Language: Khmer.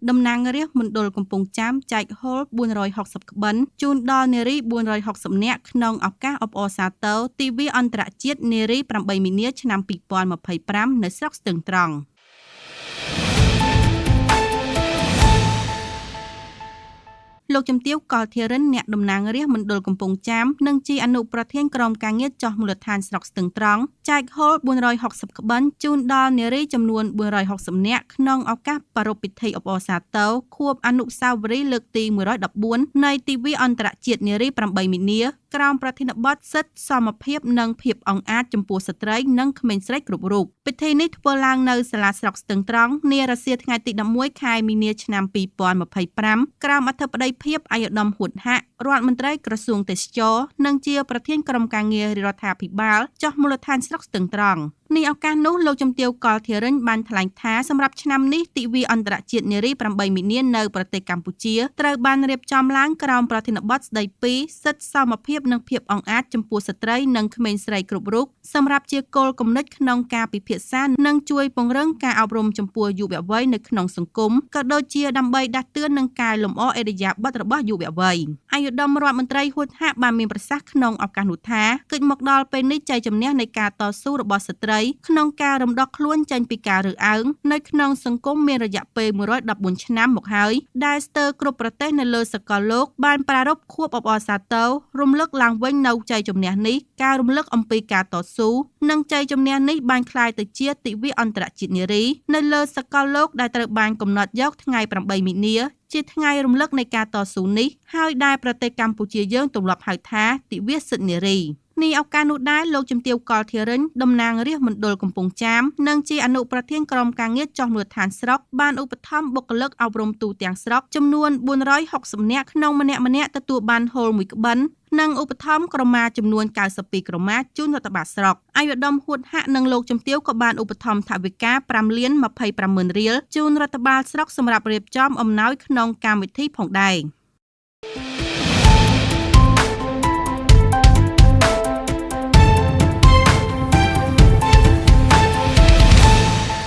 តំណាងរាស្ត្រមណ្ឌលកំពង់ចាមចែកហូល460ក្បិនជូនដល់នារី460នាក់ក្នុងឱកាសអបអរសាទរទិវាអន្តរជាតិនារី8មីនាឆ្នាំ2025នៅស្រុកស្ទឹងត្រង់លោកជំទាវ កលធារិនអ្នកតំណាងរាស្ត្រមណ្ឌលកំពង់ចាមនិងជាអនុប្រធានក្រុមការងារចុះមូលដ្ឋានស្រុកស្ទឹងត្រង់ចែកហូល460ក្បិនជូនដល់នារីចំនួន460នាក់ក្នុងឱកាសប្រារព្ធពិធីអបអរសាទរខួបអនុស្សាវរីយ៍លើកទី114នៃទិវាអន្តរជាតិនារី8មីនាក្រោមប្រធានបទសិទ្ធិសមភាពនិងភាពអង្អាចចំពោះស្ត្រីនិងក្មេងស្រីគ្រប់រូបពិធីនេះធ្វើឡើងនៅសាលាស្រុកស្ទឹងត្រង់នារសៀលថ្ងៃទី11ខែមីនាឆ្នាំ2025ក្រោមអធិបតីភាពអាយុដំហួតហៈរដ្ឋមន្ត្រីក្រសួងទេសចរនិងជាប្រធានក្រុមការងាររដ្ឋាភិបាលចុះមូលដ្ឋានស្រុកស្ទឹងត្រង់នេះឱកាសនោះលោកជំទាវ កលធារិនបានថ្លែងថាសម្រាប់ឆ្នាំនេះទិវាអន្តរជាតិនារី8មីនានៅប្រទេសកម្ពុជាត្រូវបានរៀបចំឡើងក្រោមប្រធានបទស្តីពីសិទ្ធិសមភាពនិងភាពអង្អាចចំពោះស្ត្រីនិងក្មេងស្រីគ្រប់រូបសម្រាប់ជាគោលគំនិតក្នុងការពិភាក្សានិងជួយពង្រឹងការអប់រំចំពោះយុវវ័យនៅក្នុងសង្គមក៏ដូចជាដើម្បីដាស់តឿននិងកែលម្អឥរិយាបថរបស់យុវវ័យអាយុដំរដ្ឋមន្ត្រីហួតហៈបានមានប្រសាសន៍ក្នុងឱកាសនោះថាគិតមកដល់ពេលនេះជ័យជំនះនៃការតស៊ូរបស់ស្ត្រីក្នុងការរំដោះខ្លួនចេញពីការរើសអើងនៅក្នុងសង្គមមានរយៈពេល114ឆ្នាំមកហើយដែលស្ទើរគ្រប់ប្រទេសនៅលើសកលលោកបានប្រារព្ធខួបអបអរសាទររំលឹកឡើងវិញនៅជ័យជំនះនេះការរំលឹកអំពីការតស៊ូនិងជ័យជំនះនេះបានក្លាយទៅជាទិវាអន្តរជាតិនារីនៅលើសកលលោកដែលត្រូវបានកំណត់យកថ្ងៃ8មីនាជាថ្ងៃរំលឹកនៃការតស៊ូនេះហើយដែលប្រទេសកម្ពុជាយើងទម្លាប់ហៅថាទិវាសិទ្ធិនារីនេះឱកាសនោះដែរលោកជំទាវ កលធារិនតំណាងរាស្ត្រមណ្ឌលកំពង់ចាមនិងជាអនុប្រធានក្រុមការងារចុះមូលដ្ឋានស្រុកបានឧបត្ថម្ភបុគ្គលិកអប់រំទូទាំងស្រុកចំនួន460នាក់ក្នុងម្នាក់ទទួលបានហូលមួយក្បិននិងឧបត្ថម្ភក្រមាចំនួន92ក្រមាជូនរដ្ឋបាលស្រុកអាយុដំហួតហៈនិងលោកជំទាវក៏បានឧបត្ថម្ភថវិកា5លាន25ម៉ឺនរៀលជូនរដ្ឋបាលស្រុកសម្រាប់រៀបចំអំណោយក្នុងកម្មវិធីផងដែរ